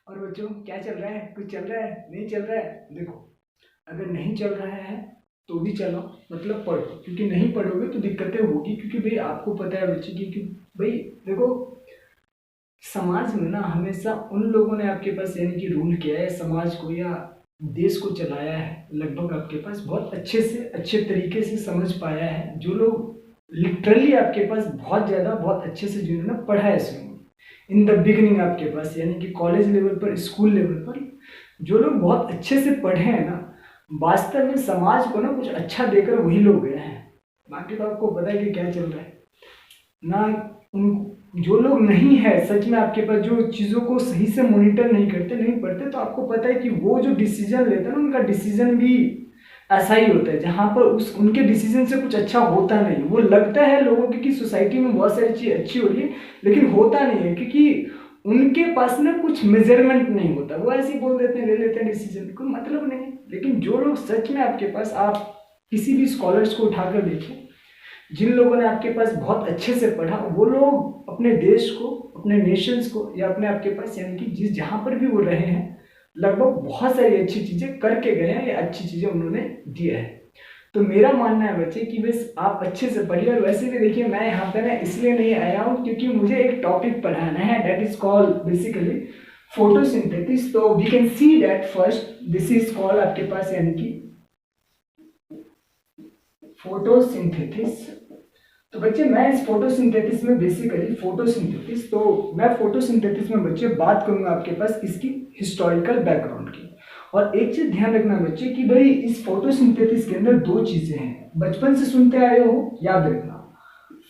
और बच्चों क्या चल रहा है? कुछ चल रहा है? नहीं चल रहा है? देखो, अगर नहीं चल रहा है तो भी चलो, मतलब पढ़ो, क्योंकि नहीं पढ़ोगे तो दिक्कतें होगी। क्योंकि भाई आपको पता है बच्चे की कि भाई देखो, समाज में ना हमेशा उन लोगों ने आपके पास यानी कि रूल किया है समाज को या देश को चलाया है, लगभग आपके पास बहुत अच्छे से अच्छे तरीके से समझ पाया है जो लोग लिटरली आपके पास बहुत ज़्यादा बहुत अच्छे से जिन्होंने पढ़ा है इन द बिगनिंग आपके पास, यानी कि कॉलेज लेवल पर, स्कूल लेवल पर जो लोग बहुत अच्छे से पढ़े हैं ना, वास्तव में समाज को ना कुछ अच्छा देकर वही लोग गए हैं। बाकी तो आपको पता है कि क्या चल रहा है ना। उन जो लोग नहीं है सच में आपके पास, जो चीज़ों को सही से मॉनिटर नहीं करते, नहीं पढ़ते, तो आपको पता है कि वो जो डिसीजन लेते हैं ना, उनका डिसीजन भी ऐसा ही होता है जहाँ पर उस उनके डिसीजन से कुछ अच्छा होता नहीं। वो लगता है लोगों की कि सोसाइटी में बहुत सारी चीज़ अच्छी हो रही है, लेकिन होता नहीं है, क्योंकि उनके पास ना कुछ मेजरमेंट नहीं होता। वो ऐसे ही बोल देते हैं, ले लेते हैं डिसीजन, कोई मतलब नहीं। लेकिन जो लोग सच में आपके पास, आप किसी भी स्कॉलर्स को उठाकर देखें, जिन लोगों ने आपके पास बहुत अच्छे से पढ़ा, वो लोग अपने देश को, अपने नेशंस को, या अपने आपके पास यानी कि जिस जहाँ पर भी वो रहे हैं, लगभग बहुत सारी अच्छी चीज़ें करके गए हैं या अच्छी चीज़ें उन्होंने दिया है। तो मेरा मानना है बच्चे कि बस आप अच्छे से पढ़िए। और वैसे भी देखिए, मैं यहाँ पे ना इसलिए नहीं आया हूँ क्योंकि मुझे एक टॉपिक पढ़ाना है, that is called basically photosynthesis. तो we can see that first, this is called आपके पास यानी कि फोटोसिंथेसिस। तो बच्चे मैं इस फोटोसिंथेसिस में बेसिकली फोटोसिंथेसिस, तो मैं फोटोसिंथेसिस में बच्चे बात करूंगा आपके पास इसकी हिस्टोरिकल बैकग्राउंड की। और एक चीज ध्यान रखना बच्चे कि भाई इस फोटोसिंथेसिस के अंदर दो चीजें हैं, बचपन से सुनते आए हो, याद रखना।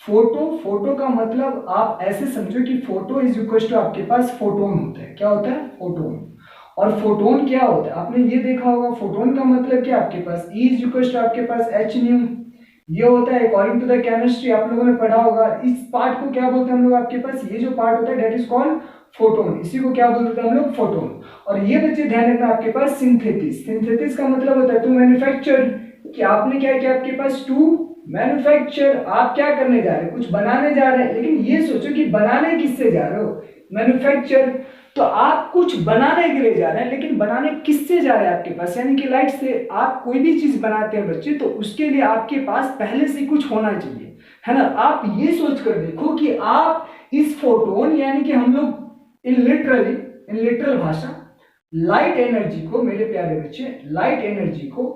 फोटो का मतलब आप ऐसे समझो कि फोटो इज इक्वल टू आपके पास फोटोन होता है। क्या होता है? फोटोन। और फोटोन क्या होता है? आपने ये देखा होगा, फोटोन का मतलब क्या आपके पास E इज इक्वल टू आपके पास H न्यू, ये होता है अकॉर्डिंग टू द केमिस्ट्री, आप लोगों ने पढ़ा होगा। इस पार्ट को क्या बोलते हैं हम लोग आपके पास, ये जो पार्ट होता है दैट इज कॉल्ड फोटोन, इसी को क्या बोलते हैं हम लोग? फोटोन। और ये बच्चे ध्यान रखना आपके पास सिंथेसिस, सिंथेसिस का मतलब होता है टू मैन्युफैक्चर, कि आपने क्या किया आपके पास, टू मैन्युफैक्चर। आप क्या करने जा रहे हैं? कुछ बनाने जा रहे हैं, लेकिन ये सोचो कि बनाने किससे जा रहे हो? मैन्युफैक्चर। तो आप कुछ बनाने के लिए जा रहे हैं, लेकिन बनाने किससे जा रहे हैं आपके पास? यानी कि लाइट से। आप कोई भी चीज बनाते हैं बच्चे, तो उसके लिए आपके पास पहले से कुछ होना चाहिए, है ना। आप ये सोच कर देखो कि आप इस फोटोन, यानी कि हम लोग इन लिटरल भाषा, लाइट एनर्जी को, मेरे प्यारे बच्चे, लाइट एनर्जी को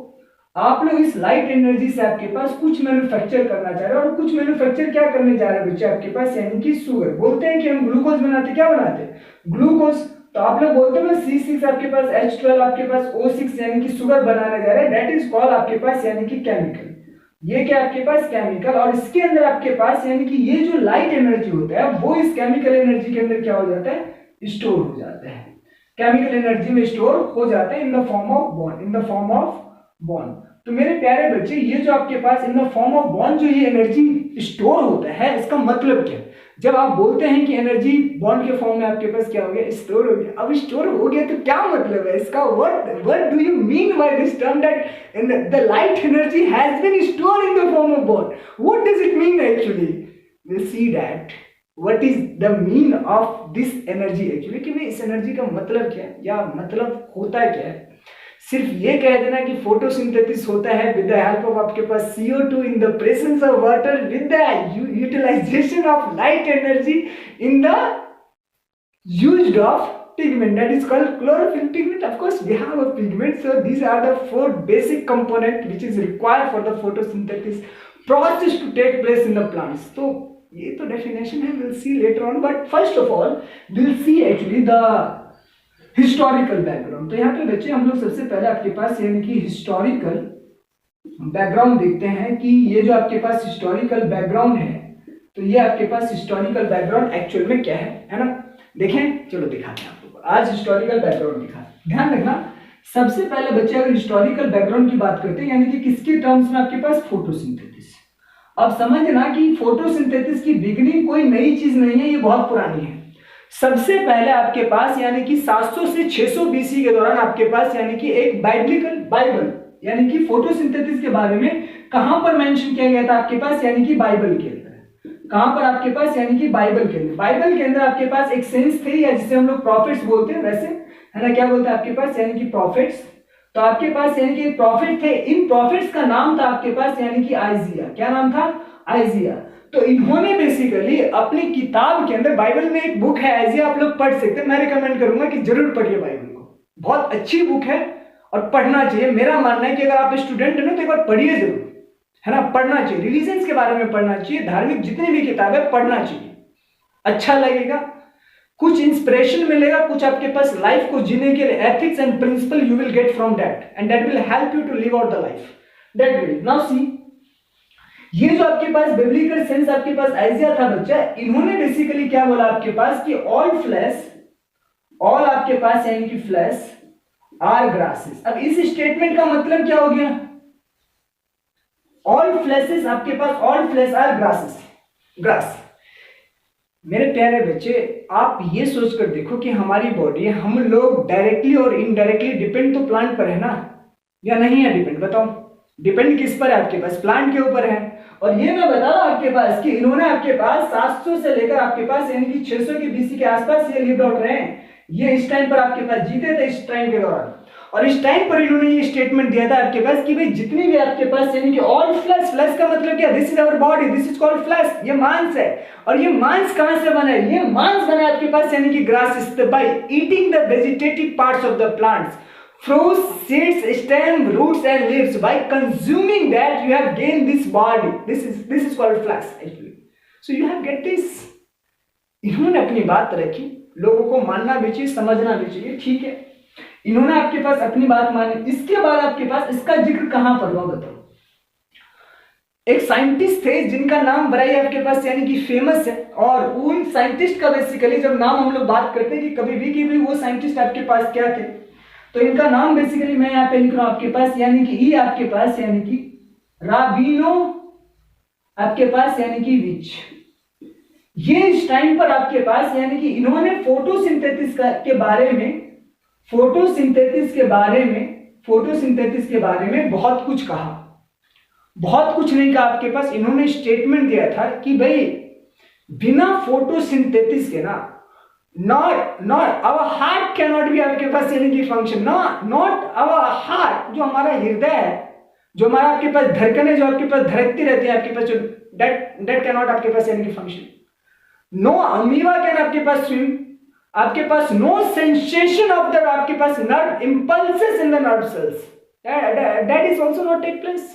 आप लोग इस लाइट एनर्जी से आपके पास कुछ मैन्युफैक्चर करना चाह रहे हैं। और कुछ मैन्युफैक्चर क्या करने जा रहे हैं बच्चे आपके पास, यानी कि शुगर। बोलते हैं कि हम ग्लूकोज बनाते, क्या बनाते हैं? ग्लूकोज। तो आप लोग बोलते हैं C6 आपके पास, H12 आपके पास, O6, यानी कि शुगर बनाने जा रहे हैं। दैट इज कॉल्ड आपके पास यानी कि केमिकल। ये क्या आपके पास? केमिकल। और इसके अंदर आपके पास यानी कि ये जो लाइट एनर्जी होता है, वो इस केमिकल एनर्जी के अंदर क्या हो जाता है? स्टोर हो जाता है। केमिकल एनर्जी में स्टोर हो जाता है in the form of bond, in the form of bond. तो मेरे प्यारे बच्चे, ये जो आपके पास in the form of bond जो ये एनर्जी स्टोर होता है, इसका मतलब क्या है? जब आप बोलते हैं कि एनर्जी बॉन्ड के फॉर्म में आपके पास क्या हो गया? स्टोर हो गया। अब स्टोर हो गया तो क्या मतलब है इसका? What do you mean by this term that the light energy has been stored in the form of bond? What does it mean actually? Will see that what is the mean of this energy actually, कि इस energy का मतलब क्या है या मतलब होता क्या है। सिर्फ ये कह देना कि फोटोसिंथेसिस होता है विद द हेल्प ऑफ आपके पास CO2 in the presence of water with the utilization of light energy in the used of pigment, that is called chlorophyll pigment. Of course we have a pigment, so these are the four basic component which is required for the photosynthesis process to take place in the plants. So ये तो definition है, we'll see later on, but first of all we'll see actually the historical background. तो यहाँ पे बच्चे हम लोग सबसे पहले आपके पास यानी कि हिस्टोरिकल बैकग्राउंड देखते हैं कि ये जो आपके पास हिस्टोरिकल बैकग्राउंड है, तो ये आपके पास हिस्टोरिकल बैकग्राउंड एक्चुअल में क्या है ना। देखें, चलो दिखाते हैं आपको आज हिस्टोरिकल बैकग्राउंड दिखा। ध्यान रखना, सबसे पहले बच्चे अगर हिस्टोरिकल बैकग्राउंड की बात करते हैं, यानी कि किसके टर्म्स में? आपके पास फोटोसिंथेसिस। अब समझना कि फोटोसिंथेसिस की बिगिनिंग कोई नई चीज नहीं है, ये बहुत पुरानी है। सबसे पहले आपके पास यानी कि 700 से 600 BC के दौरान आपके पास यानी कि एक बाइबल यानी कि फोटोसिंथेसिस के बारे में कहां पर मेंशन किया गया था आपके पास? यानी कि बाइबल के अंदर। कहां पर आपके पास? यानी कि बाइबल के अंदर। बाइबल के अंदर आपके पास एक सेंस थे, या जिसे हम लोग प्रॉफिट्स बोलते हैं, वैसे है ना, क्या बोलते हैं आपके पास, यानी कि प्रॉफिट्स। तो आपके पास यानी कि प्रॉफिट थे, इन प्रॉफिट्स का नाम था आपके पास यानी कि आइजिया। क्या नाम था, आइजिया। तो इन्होंने बेसिकली अपनी किताब के अंदर, बाइबल में एक बुक है आइजिया, आप लोग पढ़ सकते हैं, मैं रिकमेंड करूंगा कि जरूर पढ़िए बाइबल को, बहुत अच्छी बुक है और पढ़ना चाहिए। मेरा मानना है कि अगर आप स्टूडेंट है ना तो एक बार पढ़िए जरूर, है ना, पढ़ना चाहिए, रिलीजन्स के बारे में पढ़ना चाहिए, धार्मिक जितनी भी किताब है पढ़ना चाहिए, अच्छा लगेगा, कुछ इंस्पिरेशन मिलेगा, कुछ आपके पास लाइफ को जीने के लिए ethics and principle you will get from that and that will help you to live out the life that will. Now see, ये जो आपके पास बिब्लिकल सेंस आपके पास आइजिया था बच्चा, इन्होंने बेसिकली क्या बोला आपके पास कि ऑल फ्लैश, ऑल आपके पास यानी कि फ्लैश आर ग्रासेस। अब इस स्टेटमेंट का मतलब क्या हो गया, ऑल फ्लैशेस आपके पास, all flash are grasses, grass. मेरे प्यारे बच्चे, आप ये सोचकर देखो कि हमारी बॉडी, हम लोग डायरेक्टली और इनडायरेक्टली डिपेंड तो प्लांट पर है ना, या नहीं है डिपेंड, बताओ डिपेंड किस पर है आपके पास, प्लांट के ऊपर है। और ये मैं बता रहा हूं आपके पास कि इन्होंने आपके पास 700 से लेकर आपके पास यानी कि 600 के बीसी के आसपास ये लिव आउट रहे हैं, ये इस टाइम पर आपके पास जीते थे, इस टाइम के दौरान। और इस टाइम पर इन्होंने ये स्टेटमेंट दिया था आपके पास कि भाई जितनी भी आपके पास यानी कि ऑल फ्लैश, फ्लैश का मतलब क्या, this is our body, this is called flesh, ये मांस है। और ये मांस कहां से बना है, ये मांस बना है आपके पास यानी कि grass, by eating the vegetative parts of the plants, fruits, seeds, stem, roots and leaves. By consuming that you have gained this body, this is called flesh actually. So you have get this. इन्होंने अपनी बात रखी, लोगों को मानना भी चाहिए, समझना भी चाहिए, ठीक है, इन्होंने आपके पास अपनी बात मानी। इसके बाद आपके पास इसका जिक्र कहां पर हुआ बताओ, एक साइंटिस्ट थे जिनका नाम बड़ा ही आपके पास यानी कि फेमस है, और उन साइंटिस्ट का बेसिकली जब नाम हम लोग बात करते हैं कि कभी भी कि वो साइंटिस्ट आपके पास क्या थे, तो इनका नाम बेसिकली मैं यहाँ पे लिख रहा हूं आपके पास यानी कि ई आपके पास यानी कि राबिनो आपके पास यानी कि विच। ये इस टाइम पर आपके पास यानी कि इन्होंने फोटोसिंथेसिस के बारे में, फोटोसिंथेसिस के बारे में बहुत कुछ कहा, बहुत कुछ नहीं कहा आपके पास, इन्होंने स्टेटमेंट दिया था कि भाई बिना फोटोसिंथेसिस के ना, not our heart cannot be आपके पास यानी कि फंक्शन, not our heart, जो हमारा हृदय है, जो हमारा आपके पास धड़कनें जो आपके पास धड़कती रहती है आपके पास, जो that cannot आपके पास यानी कि फंक्शन, no amoeba can आपके पास swim, आपके पास no sensation of the आपके पास nerve impulses in the nerve cells, that is also not take place,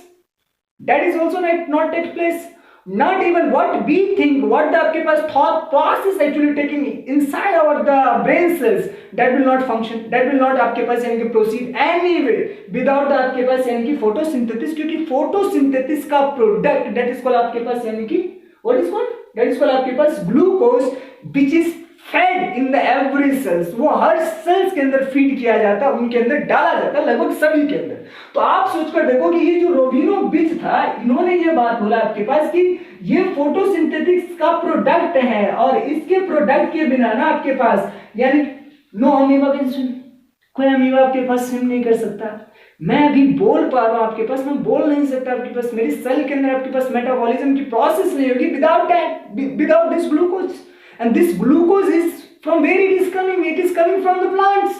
that is also not take place. Not even what we think, what the आपके पास thought process actually taking inside our the brain cells, that will not function, that will not आपके पास यानी कि proceed anyway without the आपके पास यानी कि photosynthesis, क्योंकि photosynthesis का product that is called आपके पास यानी कि what is called, that is called आपके पास glucose which is fed in the every cells, वो हर सेल्स के अंदर फीड किया जाता है, उनके अंदर डाला जाता है, लगभग सभी के अंदर। तो आप सोचकर देखो कि ये जो रोबिनो बिच था, इन्होंने ये बात बोला आपके पास कि ये फोटोसिंथेसिस का प्रोडक्ट है, और इसके प्रोडक्ट के बिना ना आपके पास यानी नो अमीबा कैन स्विम, कोई अमीबा आपके पास स्विम नहीं कर सकता। मैं अभी बोल पा रहा हूं आपके पास, मैं बोल नहीं सकता आपके पास, मेरी सेल के अंदर आपके पास मेटाबॉलिज्म की प्रोसेस नहीं होगी without that, without this glucose. And this glucose is from where it is coming? It is coming from the plants.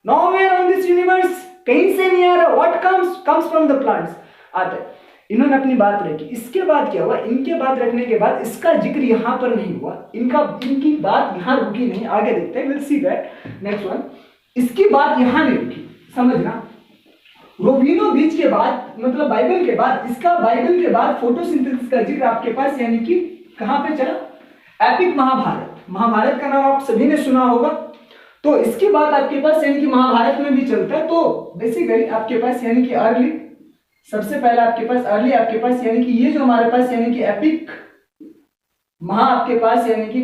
Nowhere on this universe, कहीं से नहीं आ रहा. What comes from the plants? आता है। इन्होंने अपनी बात रखी। इसके बाद क्या हुआ? इनके बात रखने के बाद इसका जिक्र यहाँ पर नहीं हुआ, इनकी बात यहाँ रुकी नहीं। आगे देखते हैं, we'll see that next one. इसकी बात यहाँ नहीं रुकी, समझना। रोबिनो बीच के बाद, मतलब बाइबल के बाद, इसका बाइबल के बाद फोटोसिंथेसिस का जिक्र आपके पास यानी कि कहाँ पे चला? एपिक महाभारत का नाम आप सभी ने सुना होगा। तो इसके बाद आपके पास यानी कि महाभारत में भी चलता है। तो बेसिकली आपके पास यानी कि अर्ली, सबसे पहले आपके पास अर्ली आपके पास यानी कि ये जो हमारे पास यानी कि एपिक आपके पास यानी कि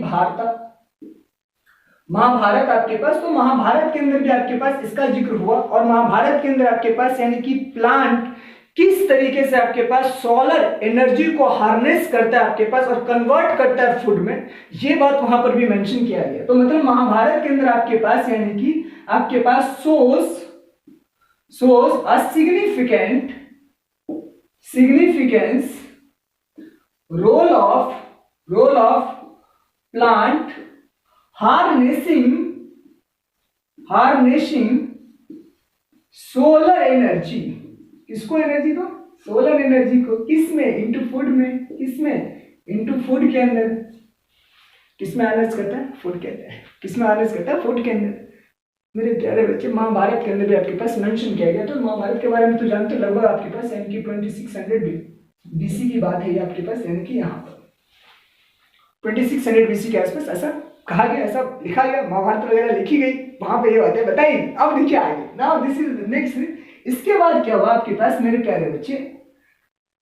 महाभारत आपके पास, तो महाभारत के अंदर भी आपके पास इसका जिक्र हुआ। और महाभारत के अंदर आपके पास यानी कि प्लांट किस तरीके से आपके पास सोलर एनर्जी को हार्नेस करता है आपके पास और कन्वर्ट करता है फूड में, ये बात वहां पर भी मेंशन किया गया। तो मतलब महाभारत के अंदर आपके पास यानी कि आपके पास shows a significance role of plant harnessing harnessing solar energy, किसको एनर्जी को, सोलर एनर्जी को, किसमें, इनटू फूड में, किसमें, इनटू फूड के अंदर, किसमें हार्नेस करता है, फूड के अंदर, किसमें हार्नेस करता है, फूड के अंदर। मेरे प्यारे बच्चे, महाभारत के अंदर भी आपके पास मेंशन किया गया, तो महाभारत के बारे में तो जानते हो, लगभग आपके पास यानी कि 2600 बीसी की बात है ये आपके पास, यानी कि यहाँ पर 2600 बीसी के आसपास ऐसा कहा गया, ऐसा लिखा गया, महाभारत वगैरह लिखी गई, वहां पे ये बातें बताई। अब देखिए आगे, नाउ दिस इज नेक्स्ट। इसके बाद क्या हुआ आपके पास मेरे प्यारे बच्चे,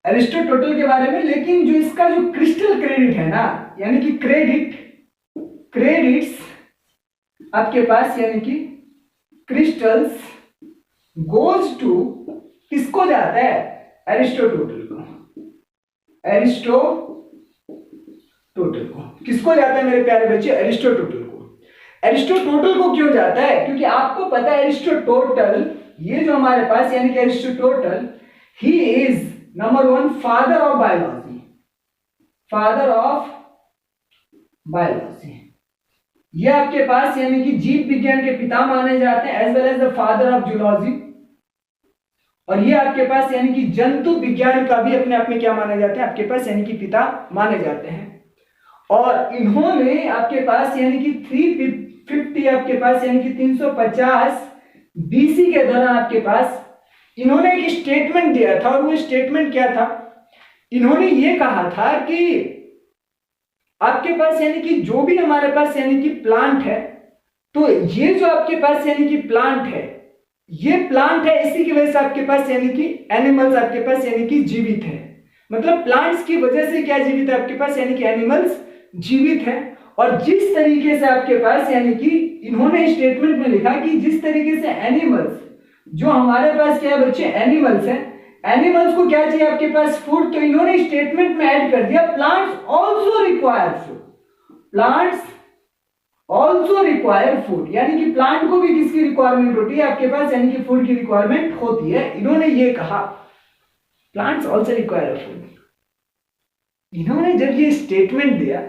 एरिस्टोटल के बारे में, लेकिन जो इसका जो क्रिस्टल क्रेडिट है ना, यानी कि क्रेडिट्स आपके पास, यानी कि क्रिस्टल्स गोज टू, किसको जाता है, एरिस्टोटल को, एरिस्टोटल को, किसको जाता है मेरे प्यारे बच्चे, एरिस्टोटल को। एरिस्टोटल को क्यों जाता है, क्योंकि आपको पता है एरिस्टोटल, ये जो हमारे पास यानी कि Aristotle, he is number 1 father of biology, father of biology, ये आपके पास यानी कि जीव विज्ञान के पिता माने जाते हैं, as well as the father of zoology. और ये आपके पास यानी कि जंतु विज्ञान का भी अपने आप में क्या माने जाते हैं, आपके पास यानी कि पिता माने जाते हैं। और इन्होंने आपके पास यानी कि 350 आपके पास यानी कि 350 बीसी के दौरान आपके पास इन्होंने एक स्टेटमेंट दिया था, और वो स्टेटमेंट क्या था, इन्होंने ये कहा था कि आपके पास यानी कि जो भी हमारे पास यानी कि प्लांट है, तो ये जो आपके पास यानी कि प्लांट है, ये प्लांट है, इसी की वजह से आपके पास यानी कि एनिमल्स आपके पास यानी कि जीवित है। मतलब प्लांट्स की वजह से क्या जीवित है आपके पास, यानी कि एनिमल्स जीवित है। और जिस तरीके से आपके पास यानी कि इन्होंने स्टेटमेंट में लिखा कि जिस तरीके से एनिमल्स, जो हमारे पास क्या है बच्चे, एनिमल्स हैं, एनिमल्स को क्या चाहिए आपके पास, फूड, तो इन्होंने स्टेटमेंट में ऐड कर दिया plants also require food, plants also require food, यानी कि प्लांट को भी किसकी रिक्वायरमेंट होती है आपके पास, यानी कि फूड की रिक्वायरमेंट होती है। इन्होंने ये कहा प्लांट्स ऑल्सो रिक्वायर फूड। इन्होंने जब ये स्टेटमेंट दिया,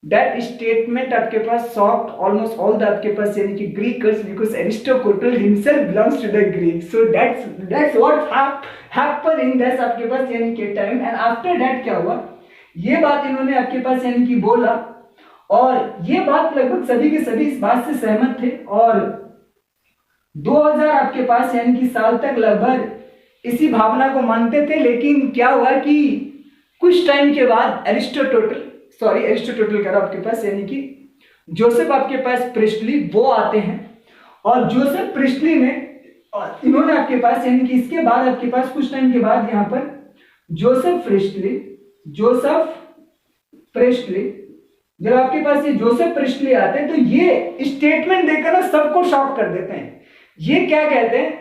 दैट स्टेटमेंट आपके पास शॉक्ड ऑलमोस्ट ऑल द आपके पास यानी कि Greekers, because Aristotle himself belongs to the Greek, so that's what happened in this आपके पास यानी कि टाइम। एंड आफ्टर दैट क्या हुआ, ये बात इन्होंने आपके पास यानी कि बोला, और ये बात लगभग सभी के सभी इस बात से सहमत थे। और 2000 आपके पास यानी कि साल तक लगभग इसी भावना को मानते थे। लेकिन क्या हुआ कि कुछ टाइम के बाद एरिस्टोटल कह रहा आपके पास यानी कि जोसेफ आपके पास प्रिस्टली वो आते हैं, और जोसेफ प्रिस्टली ने इन्होंने आपके पास यानी कि इसके बाद आपके पास कुछ टाइम के बाद यहाँ पर जोसेफ प्रिस्टली जब आपके पास ये जोसेफ प्रिस्टली आते हैं, तो ये स्टेटमेंट देकर ना सबको शॉक कर देते हैं। ये क्या कहते हैं,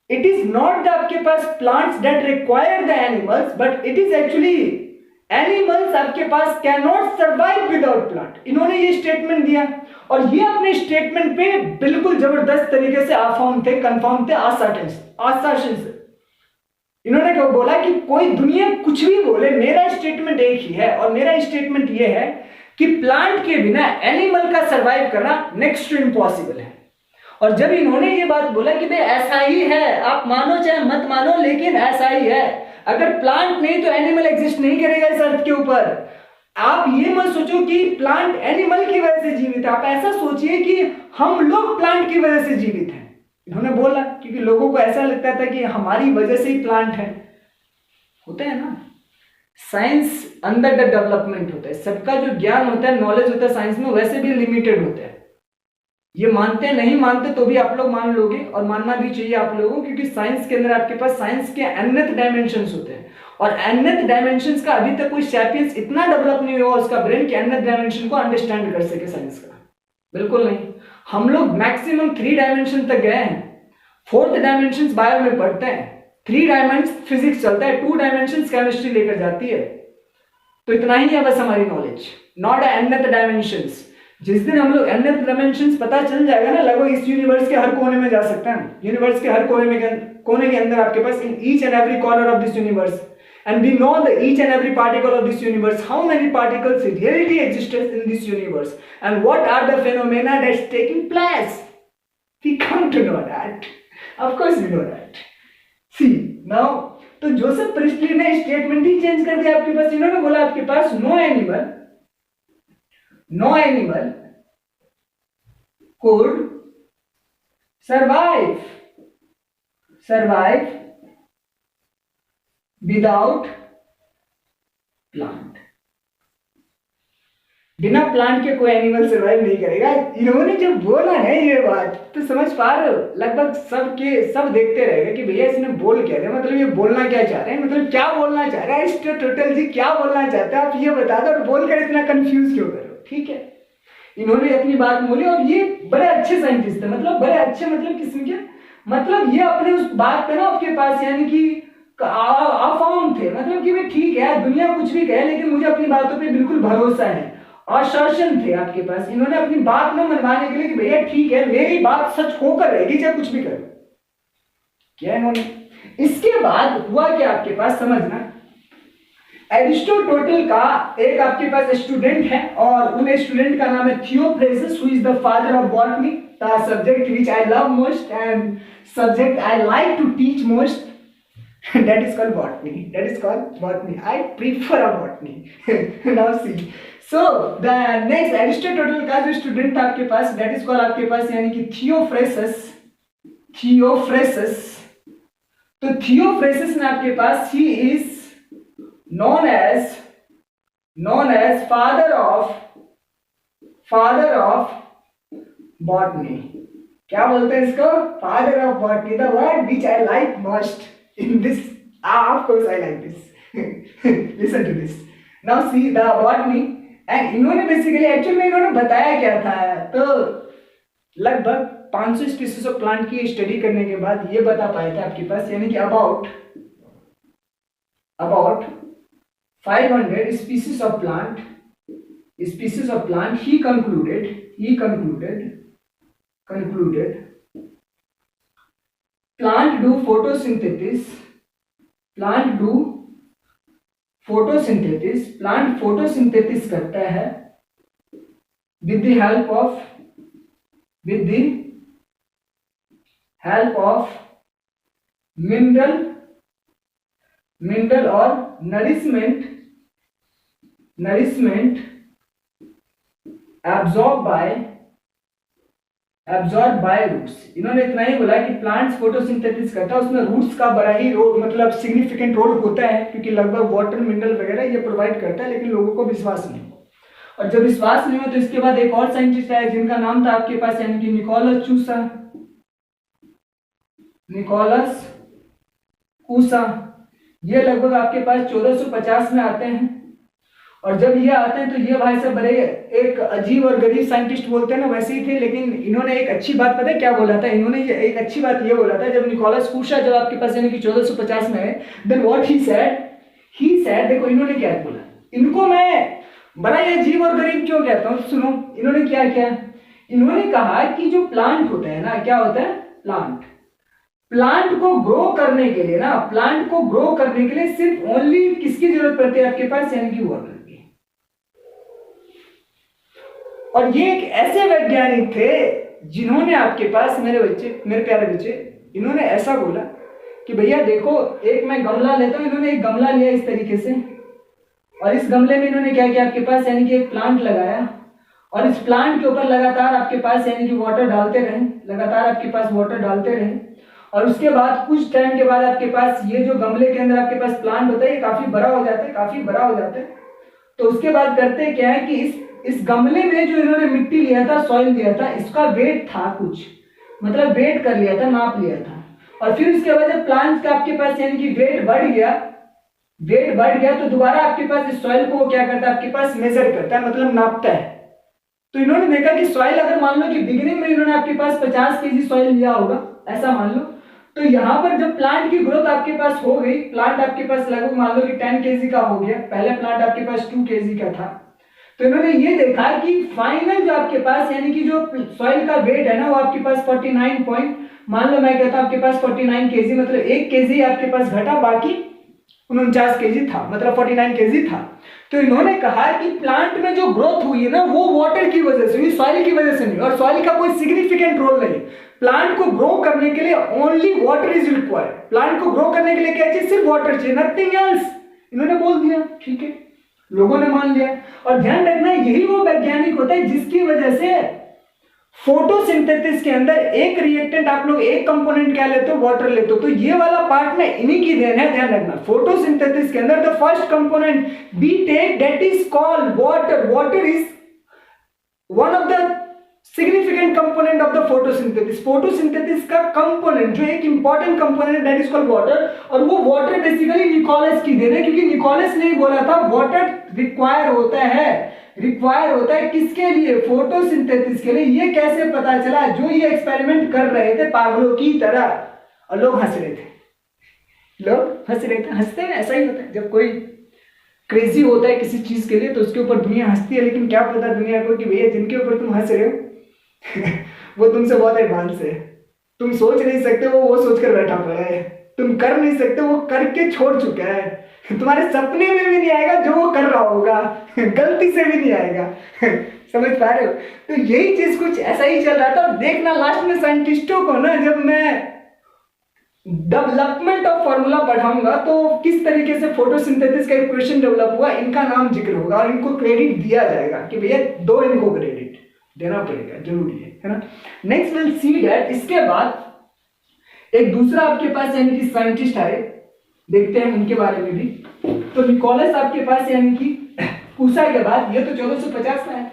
इट इज नॉट द आपके पास plants that require the animals, but it is actually animals आपके पास can not survive without plant. इन्होंने ये स्टेटमेंट दिया, और ये अपने स्टेटमेंट पे बिल्कुल जबरदस्त तरीके से कंफर्म थे आश्वासन से। इन्होंने क्या बोला कि कोई दुनिया कुछ भी बोले, मेरा स्टेटमेंट एक ही है, और मेरा स्टेटमेंट ये है कि प्लांट के बिना एनिमल का सरवाइव करना नेक्स्ट टू इम्पॉसिबल है। और जब इन्होंने ये बात बोला कि भाई ऐसा ही है, आप मानो चाहे मत मानो, लेकिन ऐसा ही है, अगर प्लांट नहीं तो एनिमल एग्जिस्ट नहीं करेगा इस अर्थ के ऊपर। आप ये मत सोचो कि प्लांट एनिमल की वजह से जीवित है, आप ऐसा सोचिए कि हम लोग प्लांट की वजह से जीवित हैं। इन्होंने बोला क्योंकि लोगों को ऐसा लगता था कि हमारी वजह से ही प्लांट है। होता है ना, साइंस अंडर द डेवलपमेंट होता है, सबका जो ज्ञान होता है, नॉलेज होता है साइंस में, वैसे भी लिमिटेड होता है। ये मानते नहीं मानते तो भी आप लोग मान लोगे, और मानना भी चाहिए आप लोगों, क्योंकि साइंस के अंदर आपके पास साइंस के अनंत डायमेंशंस होते हैं, और अनंत डायमेंशंस का अभी तक कोई सैपियंस इतना डेवलप नहीं हुआ उसका ब्रेन कि अनंत डायमेंशन को अंडरस्टैंड कर सके साइंस का। बिल्कुल नहीं, हम लोग मैक्सिमम 3 डायमेंशन तक गए हैं, 4th डायमेंशन बायो में पढ़ते हैं, 3 डायमेंशन फिजिक्स चलता है, 2 डायमेंशन केमिस्ट्री लेकर जाती है। तो इतना ही है बस हमारी नॉलेज, नॉट अनंत डायमेंशंस। जिस दिन हम लोग अनंत डायमेंशंस पता चल जाएगा ना, लगभग इस यूनिवर्स के हर कोने में जा सकते हैं। यूनिवर्स के हर कोने के अंदर आपके पास in each and every corner of this universe, and we know the each and every particle of this universe, how many particles really exist in this universe, and what are the phenomena that's taking place. We come to know that, of course we know that. See now, तो Joseph Priestley ने statement ही change कर दिया आपके पास। इन्होंने बोला आपके पास no animal could survive without plant। बिना प्लांट के कोई एनिमल सर्वाइव नहीं करेगा। इन्होंने जब बोला है ये बात, तो समझ पा रहे हो, लगभग सब देखते रहेगा कि भैया इसने बोल क्या रहे, मतलब ये बोलना क्या चाह रहे हैं, मतलब क्या बोलना चाह रहा है एरिस्टोटल जी, क्या बोलना चाहते हैं आप ये बता दो, और बोलकर इतना कंफ्यूज क्यों करो। ठीक है, इन्होंने अपनी बात बोली, और ये बड़े अच्छे साइंटिस्ट थे, मतलब बड़े अच्छे, मतलब किस्म के, मतलब ये अपने उस बात पे ना आपके पास यानी कि अफर्म थे, मतलब कि भाई ठीक है दुनिया कुछ भी कहे लेकिन मुझे अपनी बातों पे बिल्कुल भरोसा है, आश्वासन थे आपके पास। इन्होंने अपनी बात ना मनवाने के लिए कि भैया ठीक है मेरी बात सच होकर रहेगी चाहे कुछ भी करो, क्या इन्होंने। इसके बाद हुआ क्या आपके पास समझना, एरिस्टोटल का एक आपके पास स्टूडेंट है, और उन स्टूडेंट का नाम है Theophrastus, who is the father of botany, the subject which I love most and subject I like to teach most, that is called botany, I prefer a botany। now see, so the next Aristotle का जो student था आपके पास, that is called आपके पास यानी कि थियोफ्रेसिस। तो थियोफ्रेसिस ने आपके पास, he is known as father of botany। क्या बोलते हैं इसको, father of botany, the word which I like most in this, of course I like this। listen to this, now see the botany, and इन्होंने basically actually में इन्होंने बताया क्या था, तो लगभग 500 स्पीसीज ऑफ प्लांट की स्टडी करने के बाद ये बता पाए थे आपके पास यानी कि about 500 species of plant he concluded plant do photosynthesis, plant photosynthesis करता है with the help of mineral और nourishment absorbed by roots। इन्होंने इतना ही बोला कि प्लांट्स फोटोसिंथेसिस करता है, उसमें रूट्स का बड़ा ही रोल, मतलब सिग्निफिकेंट रोल होता है, क्योंकि लगभग वाटर मिनरल वगैरह ये प्रोवाइड करता है, लेकिन लोगों को विश्वास नहीं हो। और जब विश्वास नहीं हो तो इसके बाद एक और साइंटिस्ट आया जिनका नाम था आपके पास यानी कि निकोलस कूसा। ये लगभग आपके पास 1450 में आते हैं, और जब ये आते हैं तो ये भाई साहब बड़े एक अजीब और गरीब साइंटिस्ट बोलते हैं ना, वैसे ही थे, लेकिन इन्होंने एक अच्छी बात पता है क्या बोला था, इन्होंने एक अच्छी बात ये बोला था, जब निकोलस कूसा जब आपके पास यानी कि 1450 में है, देन व्हाट ही सेड, देखो इन्होंने क्या बोला, इनको मैं बड़ा ये अजीब और गरीब क्यों कहता हूँ, सुनो इन्होंने क्या किया, इन्होंने कहा कि जो प्लांट होता है ना, क्या होता है प्लांट को ग्रो करने के लिए सिर्फ ओनली किसकी जरूरत पड़ती है आपके पास यानी कि वाटर की। और ये एक ऐसे वैज्ञानिक थे जिन्होंने आपके पास मेरे प्यारे बच्चे, इन्होंने ऐसा बोला कि भैया देखो एक मैं गमला लेता हूं, इन्होंने एक गमला लिया इस तरीके से, और इस गमले में इन्होंने क्या किया आपके पास यानी कि एक प्लांट लगाया, और इस प्लांट के ऊपर लगातार आपके पास यानी कि वाटर डालते रहे, और उसके बाद कुछ टाइम के बाद आपके पास ये जो गमले के अंदर आपके पास प्लांट होता है ये काफी बड़ा हो जाता है। तो उसके बाद करते क्या है कि इस गमले में जो इन्होंने मिट्टी लिया था, सॉइल लिया था, इसका वेट था कुछ, मतलब वेट कर लिया था, नाप लिया था, और फिर उसके बाद जब प्लांट्स का आपके पास यानी कि वेट बढ़ गया तो दोबारा आपके पास इस सॉइल को क्या करता है आपके पास मेजर करता है, मतलब नापता है। तो इन्होंने देखा कि सॉइल अगर मान लो कि बिगिनिंग में इन्होंने आपके पास 50 केजी सॉइल लिया होगा, ऐसा मान लो, तो यहाँ पर जब प्लांट की ग्रोथ आपके पास हो गई, प्लांट आपके पास लगभग मान लो कि 10 केजी का हो गया, पहले प्लांट आपके पास 2 केजी का था, तो इन्होंने ये देखा कि फाइनल जो आपके पास यानी कि जो सॉइल का वेट है ना वो आपके पास 49 पॉइंट, मान लो मैं कहता हूं आपके पास 49 केजी, मतलब 1 केजी आपके पास घटा, बाकी 49 kg था, मतलब 49 kg था। तो इन्होंने कहा कि प्लांट में जो ग्रोथ हुई है ना वो वाटर की वजह से हुई, सॉइल की वजह से नहीं, और सॉइल का कोई सिग्निफिकेंट रोल नहीं। प्लांट को ग्रो करने के लिए only water is required. Plant को ग्रो करने के लिए क्या चाहिए? सिर्फ वाटर चाहिए, नथिंग एल्स। इन्होंने बोल दिया, ठीक है, लोगों ने मान लिया। और ध्यान रखना, यही वो वैज्ञानिक होता है जिसकी वजह से फोटोसिंथेसिस के अंदर एक रिएक्टेंट आप लोग एक कंपोनेंट क्या लेते हो? वाटर लेते हो। तो ये वाला पार्ट में इन्हीं की देन है। ध्यान रखना, फोटोसिंथेसिस के अंदर the first component we take that is called water. Water is one of the significant component of the photosynthesis. Photosynthesis का कंपोनेंट जो एक important component that is called water, और वो वाटर बेसिकली निकोलस की देन है, क्योंकि निकोलस ने बोला था वाटर रिक्वायर होता है। रिक्वायर होता है किसके लिए? फोटोसिंथेसिस के लिए। ये कैसे पता चला? जो ये एक्सपेरिमेंट कर रहे थे पागलों की तरह, और लोग हंस रहे थे। लोग हंस रहे थे, हंसते हैं, ऐसा ही होता है जब कोई क्रेजी होता है किसी चीज के लिए तो उसके ऊपर दुनिया हंसती है। लेकिन क्या पता दुनिया को कि भैया जिनके ऊपर तुम हंस रहे हो वो तुमसे बहुत एडवांस है। तुम सोच नहीं सकते, वो सोचकर बैठा पड़ा है। तुम कर नहीं सकते, वो करके छोड़ चुका है। तुम्हारे सपने में भी नहीं आएगा जो वो कर रहा होगा, गलती से भी नहीं आएगा। समझ पा रहे हो? तो यही चीज कुछ ऐसा ही चल रहा था। और देखना लास्ट में साइंटिस्टों को ना, जब मैं डेवलपमेंट ऑफ फॉर्मूला पढ़ाऊंगा तो किस तरीके से फोटोसिंथेसिस का इक्वेशन डेवलप हुआ, इनका नाम जिक्र होगा और इनको क्रेडिट दिया जाएगा कि भैया दो इनको क्रेडिट देना पड़ेगा, जरूरी है ना। नेक्स्ट विल सी दैट, इसके बाद एक दूसरा आपके पास यानी कि साइंटिस्ट आए, देखते हैं उनके बारे में भी। तो निकोलस आपके पास यानी कि पूसा के बाद, ये तो 1450 का है।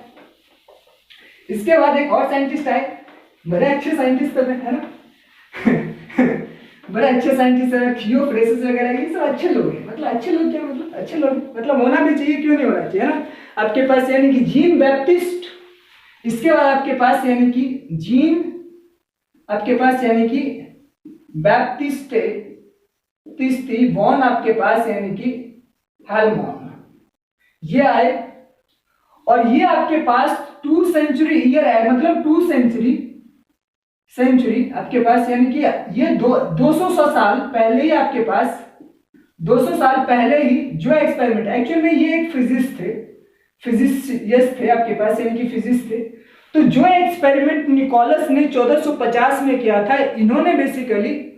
इसके बाद एक और साइंटिस्ट आए, बड़े अच्छे साइंटिस्ट है ना बड़े अच्छे साइंटिस्ट है, थियोफ्रेसिस वगैरह, ये सब अच्छे लोग हैं। मतलब अच्छे लोग क्या, मतलब अच्छे लोग मतलब होना भी चाहिए, क्यों नहीं होना चाहिए ना। आपके पास यानी कि जीन बैप्टिस्ट। इसके बाद आपके पास यानी कि जीन, आपके पास यानी कि बैप्टिस्ट तिस्ती वॉन, आपके पास यानी कि हेलमॉन, ये आए। और ये आपके पास 2 सेंचुरी ईयर है, मतलब 2 सेंचुरी आपके पास यानी कि ये 200 साल पहले ही आपके पास, 200 साल पहले ही जो एक्सपेरिमेंट, एक्चुअल में ये एक फिजिस्ट थे, फिजिसिस्ट थे आपके पास यानी कि फिजिस्ट थे। तो जो एक्सपेरिमेंट निकोलस ने 1450 में किया था, इन्होंने बेसिकली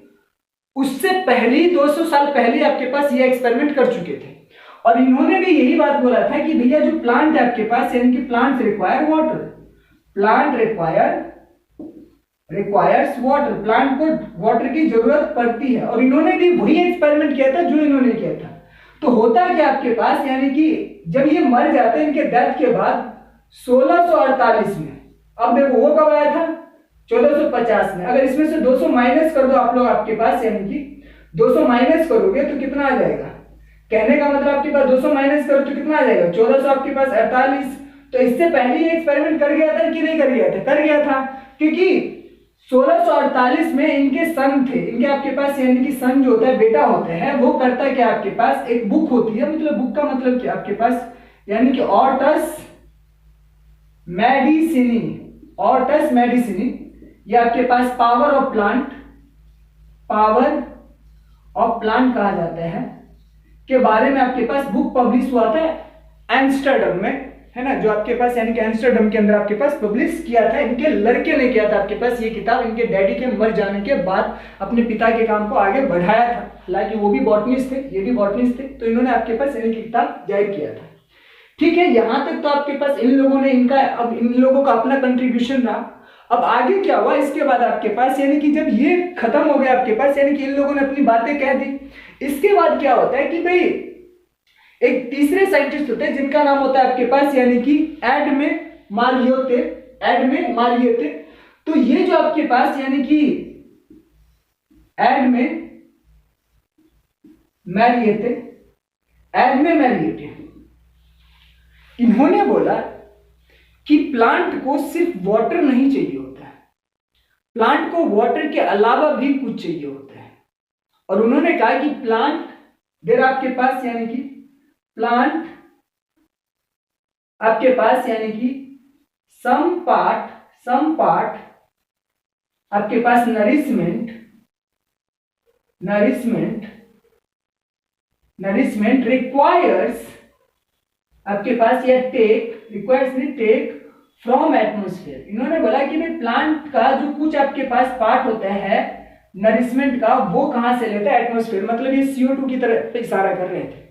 उससे पहले 200 साल पहले आपके पास ये एक्सपेरिमेंट कर चुके थे। और इन्होंने भी यही बात बोला था कि भैया जो प्लांट है आपके पास यानी कि plant require water, plant requires water, plant को वाटर की जरूरत पड़ती है। और इन्होंने भी वही एक्सपेरिमेंट किया था जो इन्होंने किया था। तो होता क्या आपके पास यानी कि जब ये मर जाते हैं, इनके डेथ के बाद 1648 में, अब देखो वो कब आया था? 1450 में। अगर इसमें से 200 माइनस कर दो आप लोग, आपके पास यानी कि 200 माइनस करोगे तो कितना आ जाएगा? कहने का मतलब आपके पास 200 माइनस करो तो कितना आ जाएगा? 1400 आपके पास 48। तो इससे पहले ये एक्सपेरिमेंट कर गया था कि नहीं कर गया था? कर गया था, क्योंकि 1648 में इनके सन थे, इनके आपके पास यानी कि सन जो होता है, बेटा होता है, वो करता क्या आपके पास एक बुक होती है, मतलब बुक का मतलब क्या आपके पास यानी कि ऑर्टस मेडिसिनी, ऑर्टस मेडिसिनी, ये आपके पास पावर ऑफ प्लांट कहा जाता है, के बारे में आपके पास बुक पब्लिश हुआ था एम्स्टर्डम में, है ना, जो आपके पास यानी कि एम्स्टर्डम के अंदर आपके पास पब्लिश किया था। इनके लड़के ने किया था आपके पास ये किताब, इनके डैडी के मर जाने के बाद अपने पिता के काम को आगे बढ़ाया था। हालांकि वो भी बॉटनिस्ट थे, ये भी बॉटनिस्ट थे, तो इन्होंने आपके पास यानी कि किताब जाहिर किया था। ठीक है, यहां तक तो आपके पास इन लोगों ने इनका, अब इन लोगों का अपना कंट्रीब्यूशन रहा। अब आगे क्या हुआ इसके बाद आपके पास यानी कि जब ये खत्म हो गया आपके पास, यानी कि इन लोगों ने अपनी बातें कह दी, इसके बाद क्या होता है कि भाई एक तीसरे साइंटिस्ट होते हैं जिनका नाम होता है आपके पास यानी कि एडमे मारियते। तो ये जो आपके पास यानी कि एडमे मैरियते, इन्होंने बोला कि प्लांट को सिर्फ वाटर नहीं चाहिए होता है, प्लांट को वाटर के अलावा भी कुछ चाहिए होता है। और उन्होंने कहा कि प्लांट देर आपके पास यानी कि प्लांट आपके पास यानी कि सम पार्ट आपके पास नरिशमेंट नरिशमेंट रिक्वायर्स आपके पास या रिक्वायर्स नहीं टेक फ्रॉम एटमोस्फेयर। इन्होंने बोला कि भाई प्लांट का जो कुछ आपके पास पार्ट होता है नरिशमेंट का, वो कहां से लेता है? एटमोस्फेयर। मतलब ये CO2 की तरफ इशारा कर रहे थे।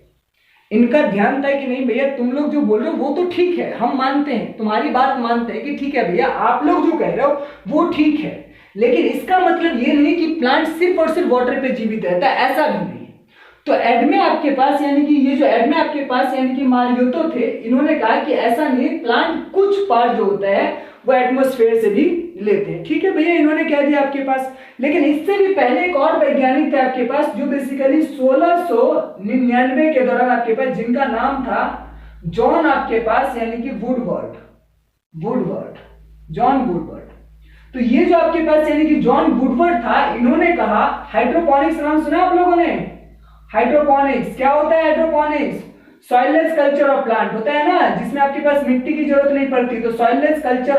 इनका ध्यान था कि नहीं भैया तुम लोग जो बोल रहे हो वो तो ठीक है, हम मानते हैं, तुम्हारी बात मानते हैं कि ठीक है भैया आप लोग जो कह रहे हो वो ठीक है, लेकिन इसका मतलब ये नहीं कि प्लांट सिर्फ और सिर्फ वाटर पे जीवित रहता है, ऐसा भी नहीं। तो एडमे आपके पास यानी कि ये जो एडमे आपके पास यानी कि मारियोतो थे, इन्होंने कहा कि ऐसा नहीं, प्लांट कुछ पार्ट जो होता है वो एटमॉस्फेयर से भी लेते हैं। ठीक है भैया, इन्होंने कह दिया आपके पास। लेकिन इससे भी पहले एक और वैज्ञानिक थे आपके पास जो बेसिकली 1699 के दौरान आपके पास, जिनका नाम था जॉन आपके पास यानी कि वुडवर्ड, जॉन वुडवर्ड। तो ये जो आपके पास यानी कि जॉन वुडवर्ड था, इन्होंने कहा, हाइड्रोपोनिक्स नाम सुना आप लोगों ने? हाइड्रोपोनिक्स क्या होता है? Hydroponics soilless culture of plant होता है ना, जिसमें आपके पास मिट्टी की जरूरत नहीं पड़ती। तो सॉइललेस कल्चर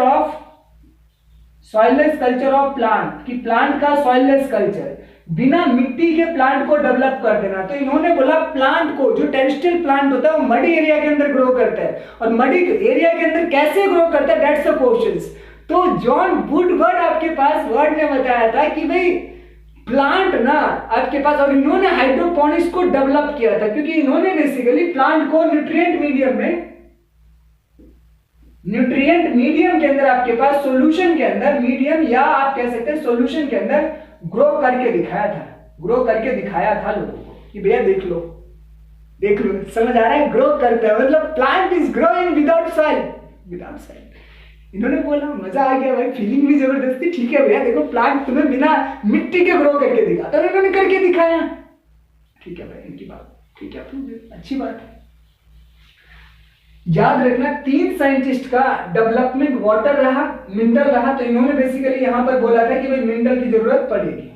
ऑफ प्लांट, कि प्लांट का सॉइललेस कल्चर, बिना मिट्टी के प्लांट को डेवलप कर देना। तो इन्होंने बोला प्लांट को, जो टेरेस्ट्रियल प्लांट होता है वो मडी एरिया के अंदर ग्रो करता है, और मडी एरिया के अंदर कैसे ग्रो करता है, दैट्स द क्वेश्चंस। तो जॉन वुडवर्ड आपके पास वर्ड ने बताया था कि भाई प्लांट ना आपके पास, और इन्होंने हाइड्रोपोनिक्स को डेवलप किया था क्योंकि इन्होंने बेसिकली प्लांट को न्यूट्रिएंट मीडियम के अंदर आपके पास, सॉल्यूशन के अंदर, मीडियम या आप कह सकते हैं सॉल्यूशन के अंदर ग्रो करके दिखाया था लोगों को कि भैया देख लो, समझ आ रहा है? ग्रो करता है मतलब plant is growing without soil. इन्होंने बोला मजा आ गया भाई, फीलिंग भी जबरदस्ती। ठीक है भैया देखो, प्लांट तुम्हें बिना मिट्टी के ग्रो करके दिखाता है, इन्होंने करके दिखाया। ठीक है भाई, इनकी बात ठीक है, अच्छी बात है। याद रखना 3 साइंटिस्ट का डेवलपमेंट वाटर रहा, मिनरल रहा। तो इन्होंने बेसिकली यहां पर बोला था कि भाई मिनरल की जरूरत पड़ेगी,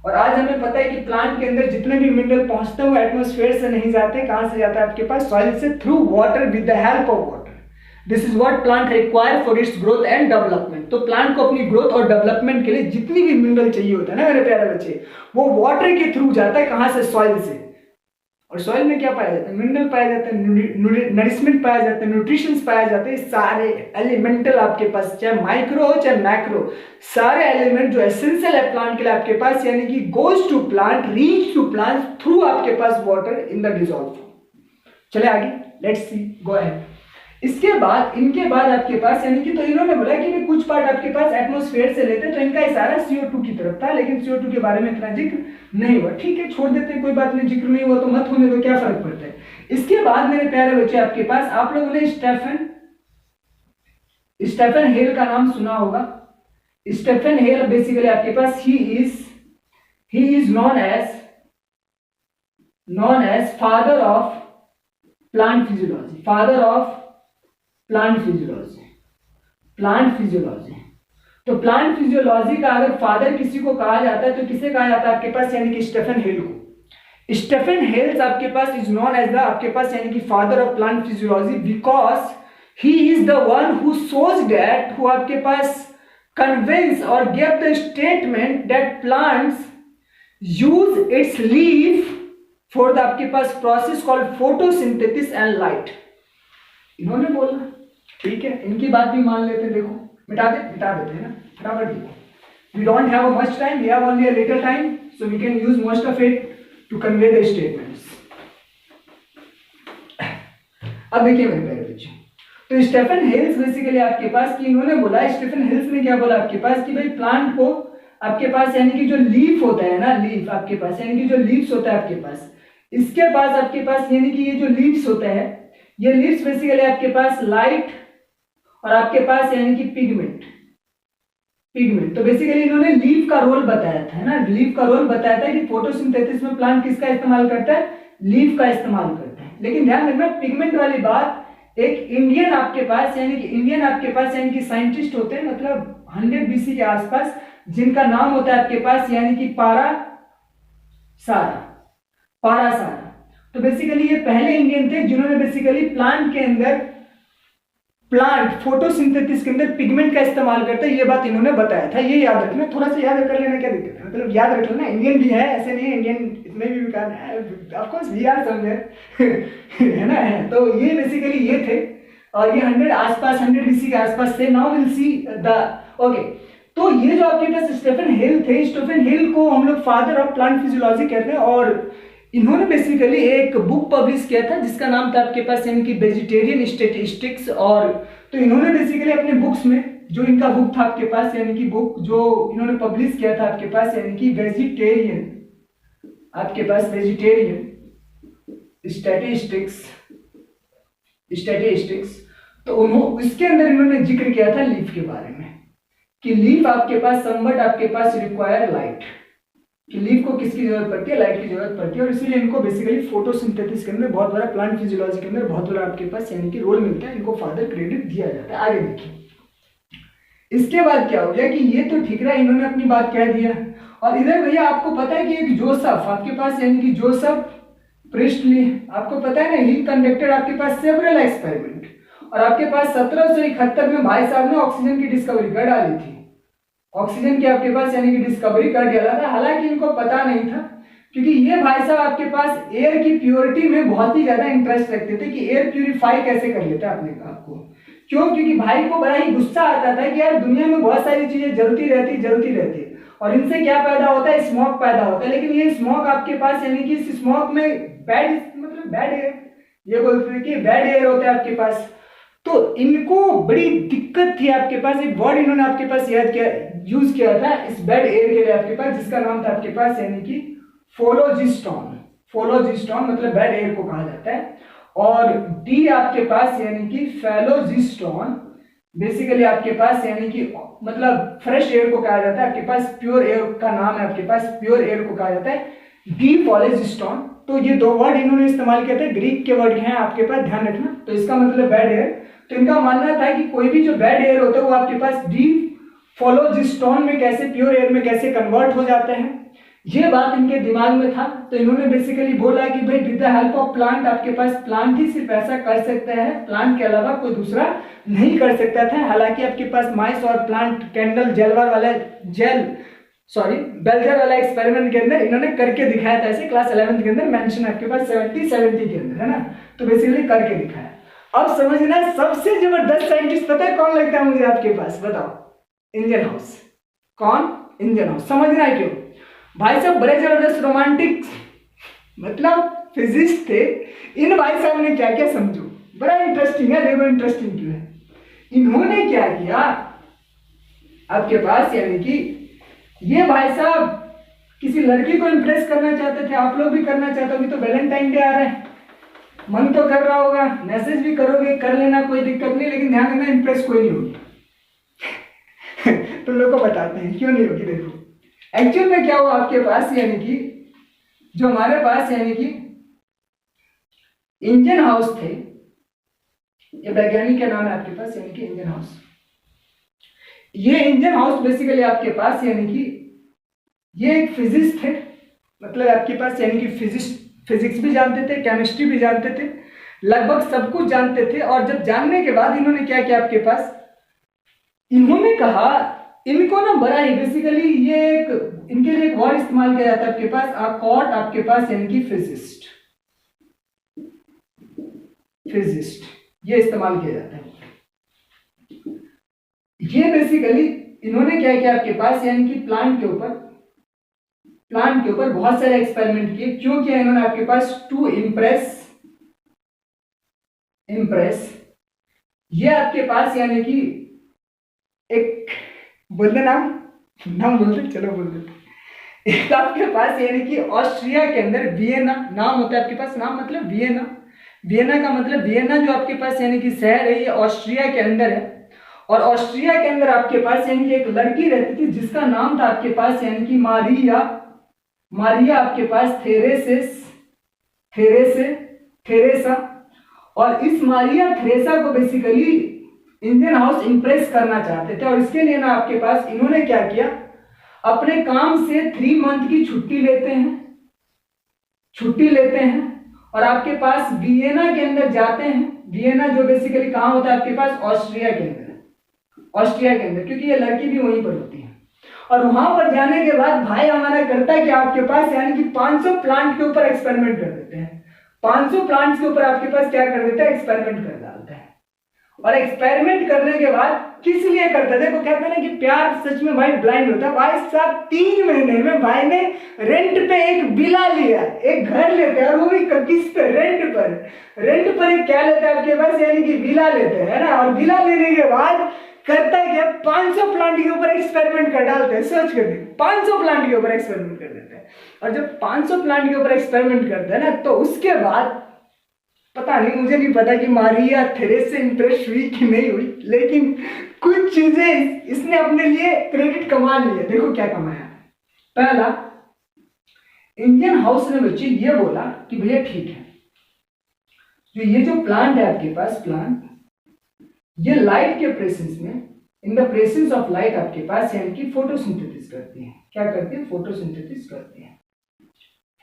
और आज हमें पता है कि प्लांट के अंदर जितने भी मिनरल पहुंचते हैं वो एटमॉस्फेयर से नहीं जाते, कहां से जाता है आपके पास? सॉइल से, through water, with the help of water. This is what plant require for its growth and development. तो प्लांट को अपनी ग्रोथ और डेवलपमेंट के लिए जितनी भी मिनरल चाहिए होता है ना मेरे प्यारे बच्चे, वो वाटर के थ्रू जाता है, कहां से? सॉइल से। और सॉइल में क्या पाया जाता है? मिनरल पाया जाता है, नरिशमेंट पाया जाता है, न्यूट्रिशंस पाया जाते हैं, सारे एलिमेंटल आपके पास, चाहे माइक्रो हो चाहे मैक्रो, सारे एलिमेंट जो एसेंशियल है प्लांट के लिए आपके पास, यानी कि goes to plant, reach to plant through आपके पास water in the dissolve form. चले आगे, लेट्स सी, गो अहेड। इसके बाद, इनके बाद आपके पास यानी कि, तो इन्होंने बोला कि कुछ पार्ट आपके पास एटमॉस्फेयर से लेते हैं, तो इनका इशारा CO2 की तरफ था, लेकिन CO2 के बारे में इतना जिक्र नहीं हुआ। ठीक है, छोड़ देते हैं, कोई बात नहीं, जिक्र नहीं हुआ तो मत होने दो, क्या फर्क पड़ता है। इसके बाद मेरे प्यारे बच्चे आपके पास, आप लोगों ने स्टेफन हेल का नाम सुना होगा। स्टेफन हेल बेसिकली आपके पास he is known as father of plant physiology. तो प्लांट फिजियोलॉजी का अगर फादर किसी को कहा जाता है तो किसे कहा जाता है आपके पास? यानी कि स्टेफन हेल को। स्टेफन हेल्स आपके पास इज नॉन एज द आपके पास यानी कि father of plant physiology, because he is the one who sows that, who आपके पास कन्विंस और give the statement that plants use its leaf for the आपके पास process called photosynthesis and light. इन्होंने बोला, ठीक है, इनकी बात भी मान लेते हैं। देखो मिटा देते हैं ना, फटाफट देखो। We don't have a much time, we have only a little time, so we can use most of it to convey the statements. अब देखिए मेरे प्यारे बच्चों, तो स्टेफन हेल्स बेसिकली आपके पास, कि इन्होंने बोला, स्टेफन हेल्स ने क्या बोला आपके पास कि भाई प्लांट को आपके पास यानी कि जो लीफ होता है ना, लीफ आपके पास यानी कि जो लीव्स होता है आपके पास, इसके पास आपके पास यानी कि ये जो लीव्स होता है, ये लीव्स बेसिकली आपके पास लाइट और आपके पास यानी कि पिगमेंट। तो बेसिकली इन्होंने लीफ का रोल बताया था, है ना, लीफ का रोल बताया था कि फोटोसिंथेसिस में प्लांट किसका इस्तेमाल करता है? लीफ का इस्तेमाल करता है। लेकिन ध्यान रखना पिगमेंट वाली बात, एक इंडियन आपके पास यानी कि साइंटिस्ट होते हैं, मतलब 100 BC के आसपास, जिनका नाम होता है आपके पास यानी कि पारासारा। तो बेसिकली ये पहले इंडियन थे जिन्होंने बेसिकली प्लांट के अंदर प्लांट फोटोसिंथेसिस के अंदर पिगमेंट का इस्तेमाल करता है, ये बात इन्होंने बताया था। ये याद रखना, थोड़ा सा याद कर लेना, क्या दिक्कत है, मतलब याद रख लेना। इंडियन भी है, ऐसे नहीं है इंडियन इतने भी विकार है, of course we are somewhere है ना, है। तो ये बेसिकली ये थे, और ये 100 आसपास 100 BC के आसपास थे। Now will see the okay. तो ये जो आपके पास स्टीफन हेल थे, स्टीफन हेल को हम लोग फादर ऑफ प्लांट फिजियोलॉजी कहते हैं, और इन्होंने बेसिकली एक बुक पब्लिश किया था जिसका नाम था आपके पास यानी कि वेजिटेरियन स्टैटिस्टिक्स। और तो इन्होंने बेसिकली अपने बुक्स में, जो इनका बुक था आपके पास यानी कि बुक जो इन्होंने पब्लिश किया था आपके पास यानी कि वेजिटेरियन, आपके पास वेजिटेरियन स्टैटिस्टिक्स, तो उन्होंने इसके अंदर इन्होंने जिक्र किया था लीफ के बारे में, कि लीफ आपके पास समवट आपके पास रिक्वायर लाइट, कि लीफ को किसकी जरूरत पड़ती है, लाइट की जरूरत पड़ती है, और इसीलिए इनको बेसिकली फोटोसिंथेसिस के अंदर बहुत बड़ा, प्लांट फिजियोलॉजी के अंदर बहुत बड़ा आपके पास यानी कि रोल मिलता है, इनको फादर क्रेडिट दिया जाता है। आगे देखिए, इसके बाद क्या हो गया कि ये तो ठीक रहा, इन्होंने अपनी बात कह दिया, और इधर भैया आपको पता है कि एक जोसेफ आपके पास यानी कि जोसेफ प्रिस्टली, आपको पता है ना, ही कंडक्टेड आपके पास सेवरल एक्सपेरिमेंट, और आपके पास 1771 में भाई साहब ने ऑक्सीजन की डिस्कवरी कर डाली थी। ऑक्सीजन की आपके पास यानी कि डिस्कवरी कर डाला था, हालांकि इनको पता नहीं था, क्योंकि ये भाई साहब आपके पास एयर की प्योरिटी में बहुत ही ज्यादा इंटरेस्ट रखते थे कि एयर प्यूरिफाई कैसे कर लेता है अपने आप को। क्यों? क्योंकि भाई को बड़ा ही गुस्सा आता था कि यार दुनिया में बहुत सारी चीजें जलती रहती और इनसे क्या पैदा होता है, स्मोक पैदा होता है, लेकिन ये स्मोक आपके पास यानी कि इस स्मोक में बैड एयर, ये बोलते थे कि बैड एयर होता है आपके पास। तो इनको बड़ी दिक्कत थी, आपके पास एक वर्ड इन्होंने आपके पास यूज किया था इस बैड एयर के लिए आपके पास, जिसका नाम था आपके पास यानी कि फोलोजिस्टोन मतलब बैड एयर को कहा जाता है, और डी आपके पास यानी कि फेलोजिस्टोन बेसिकली आपके पास यानी कि मतलब फ्रेश एयर को कहा जाता है, आपके पास प्योर एयर का नाम है, आपके पास प्योर एयर को कहा जाता है डी फोलोजिस्टोन। तो ये दो वर्ड इन्होंने इस्तेमाल किए थे, ग्रीक के वर्ड हैं आपके पास, ध्यान रखना। तो इसका मतलब बैड एयर, तो इनका मानना था कि कोई भी जो बैड एयर होता है वो आपके पास डी फोलोजिस्टोन में कैसे, प्योर एयर में कैसे कन्वर्ट हो जाते हैं, ये बात इनके दिमाग में था। तो इन्होंने बेसिकली बोला कि भाई with the help of plant, आपके पास प्लांट ही सिर्फ ऐसा कर सकता है, प्लांट के अलावा कोई दूसरा नहीं कर सकता था। हालांकि आपके पास माइस और प्लांट कैंडल बेल्जर वाला एक्सपेरिमेंट के अंदर इन्होंने करके दिखाया था, ऐसे क्लास 11th के अंदर मेंशन आपके पास 70 के अंदर, है ना। तो बेसिकली करके दिखाया। अब समझना, सबसे जबरदस्त साइंटिस्ट पता है कौन लगता है मुझे आपके पास, बताओ? Ingenhousz. कौन? Ingenhousz. समझना है क्यों? भाई साहब बड़े जबरदस्त रोमांटिक मतलब फिजिस्ट थे। इन भाई साहब ने क्या क्या, समझो, बड़ा इंटरेस्टिंग है, देखो इंटरेस्टिंग क्यों है। इन्होंने क्या किया आपके पास यानी कि ये भाई साहब किसी लड़की को इंप्रेस करना चाहते थे, आप लोग भी करना चाहते हो, तो वैलेंटाइन डे आ रहा है, मन तो कर रहा होगा, मैसेज भी करोगे, कर लेना, कोई दिक्कत नहीं, लेकिन ध्यान रखना इंप्रेस कोई नहीं होगी तुम लोग को बताते हैं क्यों नहीं होगी। देखो एक्चुअल में क्या हुआ आपके पास यानी कि जो हमारे पास यानी कि इंजन हाउस थे, ये वैज्ञानिक का नाम है आपके पास यानी कि इंजन हाउस। ये इंजन हाउस बेसिकली आपके पास यानी कि ये एक फिजिस्ट थे, मतलब आपके पास यानी कि फिजिक्स भी जानते थे, केमिस्ट्री भी जानते थे, लगभग सब कुछ जानते थे। और जब जानने के बाद इन्होंने क्या किया आपके पास, इन्होंने कहा इनको ना बड़ा ही बेसिकली ये एक इनके लिए एक वर्ड इस्तेमाल किया जाता है आपके पास, अकॉट आपके पास यानी कि फिजिस्ट ये इस्तेमाल किया जाता है। ये बेसिकली इन्होंने क्या किया आपके पास यानी कि प्लांट के ऊपर बहुत सारे एक्सपेरिमेंट किए। क्यों किया इन्होंने आपके पास? टू इम्प्रेस ये आपके पास यानी कि एक बोलते नाम बोलते, चलो बोल देते। एक आपके पास यानी कि ऑस्ट्रिया के अंदर वियना नाम होता है आपके पास, नाम मतलब वियना का मतलब वियना जो आपके पास यानी कि शहर है, ये ऑस्ट्रिया के अंदर है। और ऑस्ट्रिया के अंदर आपके पास यानी कि एक लड़की रहती थी जिसका नाम था आपके पास यानी कि मारिया आपके पास थेरेसा। और इस मारिया थेरेसा को बेसिकली इंडियन हाउस इंप्रेस करना चाहते थे, और इसके लिए ना आपके पास इन्होंने क्या किया, अपने काम से 3 मंथ की छुट्टी लेते हैं और आपके पास वियना के अंदर जाते हैं। वियना जो बेसिकली कहाँ होता है आपके पास, ऑस्ट्रिया के अंदर, ऑस्ट्रिया के अंदर, क्योंकि ये लड़की भी वहीं पर होती है। और वहां पर जाने के बाद भाई हमारा करता है कि आपके पास यानी कि 500 प्लांट के ऊपर एक्सपेरिमेंट कर देते हैं। 500 प्लांट्स के ऊपर आपके पास क्या कर देता है, एक्सपेरिमेंट कर डालता है। और एक्सपेरिमेंट करने के बाद किस लिए करता है, देखो कहते हैं ना कि प्यार सच में भाई ब्लाइंड होता है। भाई साहब 3 महीने में भाई ने रेंट पे एक विला लिया, एक घर लेते हैं, और वो भी किस पे, रेंट पर। रेंट पर एक क्या लेते हैं आपके पास, यानी कि विला लेते हैं ना। और विला लेने के बाद करता है क्या, 500 प्लांट के ऊपर एक्सपेरिमेंट कर डालते हैं। सोच कर 500 प्लांट के ऊपर एक्सपेरिमेंट कर देते हैं। और जब 500 प्लांट के ऊपर एक्सपेरिमेंट करते हैं ना, तो उसके बाद पता नहीं, मुझे नहीं पता कि मारिया थेरेस से इंप्रेस हुई कि नहीं हुई, लेकिन कुछ चीजें इसने अपने लिए क्रेडिट कमा लिया। देखो क्या कमाया। पहला, इंडियन हाउस ने बच्चे ये बोला कि भैया ठीक है, ये जो प्लांट है आपके पास, प्लांट ये लाइट के प्रेजेंस में, इन द प्रेजेंस ऑफ लाइट आपके पास यानी कि फोटोसिंथेसिस करती है। क्या करती है, फोटोसिंथेसिस करती है,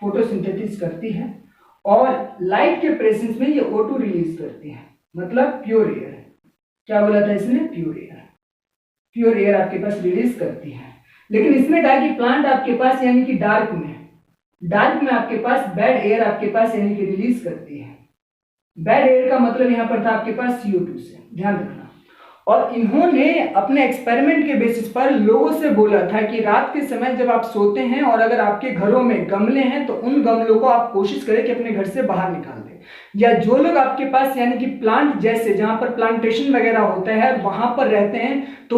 फोटोसिंथेसिस करती है। और लाइट के प्रेजेंस में ये O2 रिलीज करती है, मतलब प्योर एयर। क्या बोला था इसने, प्योर एयर। प्योर एयर आपके पास रिलीज करती है। लेकिन इसने कहा कि प्लांट आपके पास यानी कि डार्क में आपके पास बैड एयर आपके पास यानी कि रिलीज करती है। बैड एयर का मतलब यहां पर था आपके पास CO2 से, ध्यान रखना। और इन्होंने अपने एक्सपेरिमेंट के बेसिस पर लोगों से बोला था कि रात के समय जब आप सोते हैं और अगर आपके घरों में गमले हैं तो उन गमलों को आप कोशिश करें कि अपने घर से बाहर निकाल दें। या जो लोग आपके पास यानी कि प्लांट जैसे जहां पर प्लांटेशन वगैरह होता है वहां पर रहते हैं तो